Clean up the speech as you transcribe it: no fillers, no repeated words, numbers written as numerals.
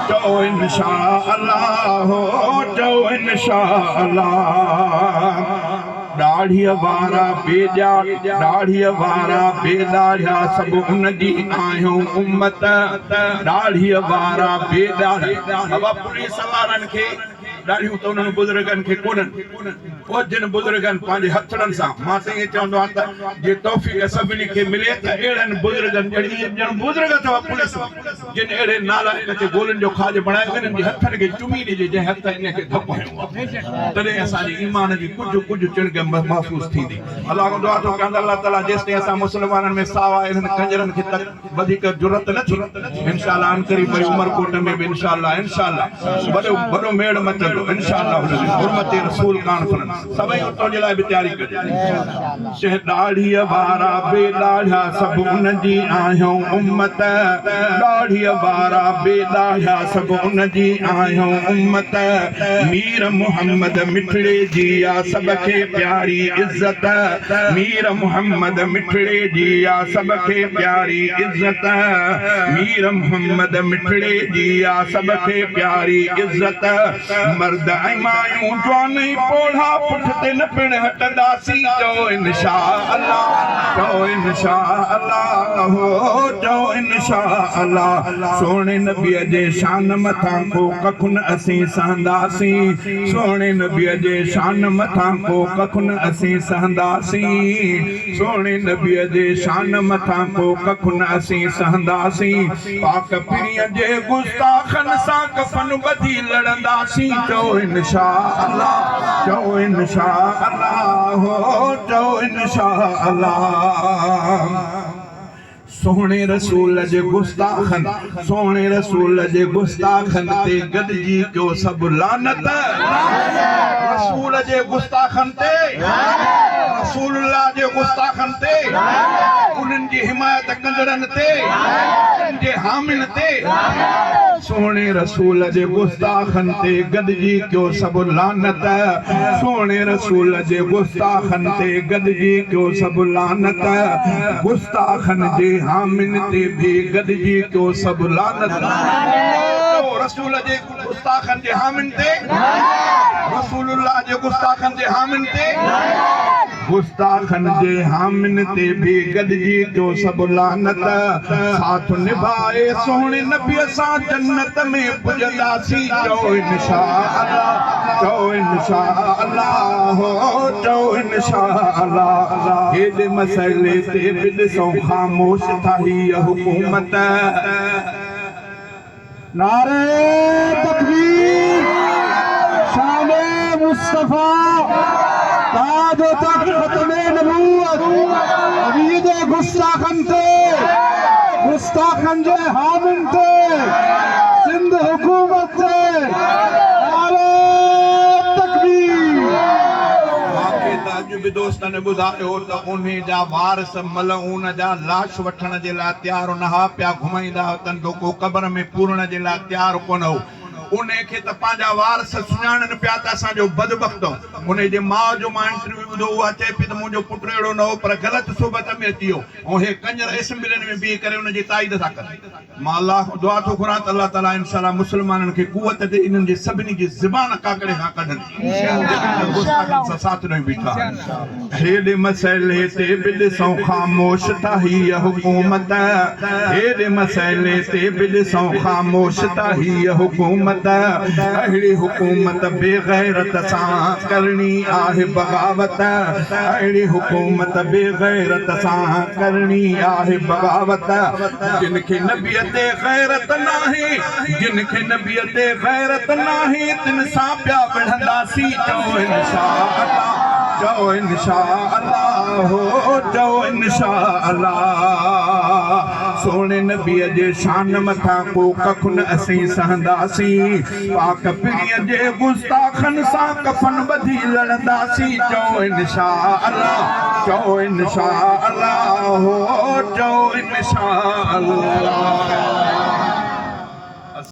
चओ इंशाअल्लाह चओ इंशाअल्लाह दाढ़ीअ वारा बेजा दाढ़ीअ वारा बेदाढ़िया सभु उनजी आहियूं उम्मत दाढ़ीअ वारा बेदाढ़िया बाबा पुलिस वारनि खे दाढ़ियूं त उन्हनि बुज़ुर्गनि खे कोन्हनि पोइ जिन बुज़ुर्गनि पंहिंजे हथड़नि सां मां त ईअं चवंदो आहियां त जे तौफ़ीक़ सभिनी खे मिले त अहिड़नि बुज़ुर्गनि ॼण बुज़ुर्ग अथव पुलिस जिन अहिड़े नालाइक खे गोलनि जो खाज बणाए इन्हनि जे हथनि खे चुमी ॾिजे जंहिं हथ इन खे धप हयो तॾहिं असांजे ईमान जी कुझु कुझु चिणग महसूस थींदी अलाह खां दुआ थो कयां अलाह ताला जेसिताईं असां मुस्लमाननि में सावा इन्हनि कंजरनि खे तक वधीक ज़रूरत न थी इंशाअल्लाह अनकरीब वरी उमरकोट में बि इंशाअल्लाह वॾो मेड़ मचंदो इंशाअल्लाह हुर्मत रसूल कॉन्फ्रेंस सभई उतो जे लाइ बि तयारी कजे शह दाढ़ीअ वारा बेदाढ़िया सभु उनजी आहियूं उम्मत दाढ़ीअ वारा बेदाढ़िया सभु उनजी आहियूं उम्मत मीर मोहम्मद मिठड़े जी आ सब खे प्यारी इज्जत मीर मोहम्मद मिठड़े जी आ सब खे प्यारी इज्जत मीर मोहम्मद मिठड़े जी आ सब खे प्यारी इज्जत मर्द ऐं मायूं जवान पोढ़ा पुठिते न पिण हटंदासीं चओ इंशाअल्लाह चओ इंशाअल्लाह चओ इंशाअल्लाह सोणे नबीअ जे शान मथां को कखु न असीं सहंदासीं सोणे नबीअ जे शान मथां को कखु न असीं सहंदासीं सोणे नबीअ जे शान मथां को कखु न असीं सहंदासीं पाक पीरीअ जे गुस्ताखनि सां कफन ॿधी लड़ंदासीं चओ इंशाअल्लाह चओ इंशाअल्लाह चओ इंशाअल्लाह सोने रसूल जे गुस्ताखन सोने रसूल जे गुस्ताखन ते गदजी क्यों सब लानत रसूल जे गुस्ताखन ते रसूलुल्लाह जे गुस्ताखन ते उन्हनि जी हिमायत कंदड़नि ते उन्हनि जे हामिन ते सोने रसूल जे गुस्ताखन ते गदजी क्यों सब लानत सोने रसूल जे गुस्ताखन ते गदजी क्यों सब लानत गुस्ताखन जे हामिन ते भी गदजी क्यों सब लानत रसूल जे गुस्ताखन जे हामिन ते रसूलुल्लाह जे गुस्ताखन जे हामिन ते गुस्ताखन जे हामिन ते भी गदजी क्यों सब लानत साथ निभाए सोहणे नबीअ सां जन्नत में पुजंदासीं चओ इंशाअल्लाह चओ इंशाअल्लाह चओ इंशाअल्लाह हेॾे मसइले ते बि ॾिसो ख़ामोश था हीअ हुकूमत नारे तकबीर शान मुस्तफा ताज तक खत्मे नबूवत नबी दे गुस्ताखन जे हामिन ते सिंध हुकूमत ते नारे तकबीर मूंखे त अॼु बि दोस्तनि ॿुधायो त उन जा वारस मलऊन जा लाश वठण जे लाइ तयारु न हुआ पिया घुमाईंदा हुआ को क़बर में पूरण जे लाइ तयारु कोन हो उन खे त पंहिंजा वारस सुञाणनि पिया त असांजो बदबख्त उन जे माउ जो मां इंटरव्यू ॿुधो उहा चए पई त मुंहिंजो पुटु अहिड़ो न हो पर ग़लति सोबत में अची वियो ऐं हे कंजर एसेंबलियुनि में बीह करे उनजी ताईद था कनि मां अलाह खां दुआ थो घुरां त अलाह ताला इंशाअल्लाह मुस्लमाननि खे कुवत ॾे इन्हनि जी सभिनी जी ज़बान काकड़े खां कढनि सां साथ ॾेई बीठा हेॾे मसइले ते बि ॾिसूं ख़ामोश था हीअ हुकूमत हेॾे मसइले ते बि ॾिसूं ख़ामोश था हीअ हुकूमत अहिड़ी हुकूमत बेग़ैरत सां करणी आहे बग़ावत अहिड़ी हुकूमत बेग़ैरत सां करणी आहे बग़ावत जिन खे नबीअ ते गैरत नाहे जिन खे नबीअ ते गैरत नाहे तिन सां पिया विढ़ंदासीं चओ इंशाअल्लाह चओ इंशाअल्लाह चओ इंशाअल्लाह सोने नबीअ जे शान मथां को कखु न असीं सहंदासीं पाक पीरीअ जे गुस्ताखनि सां कफन ॿधी लड़ंदासीं चओ इंशाअल्लाह चओ इंशाअल्लाह चओ इंशाअल्लाह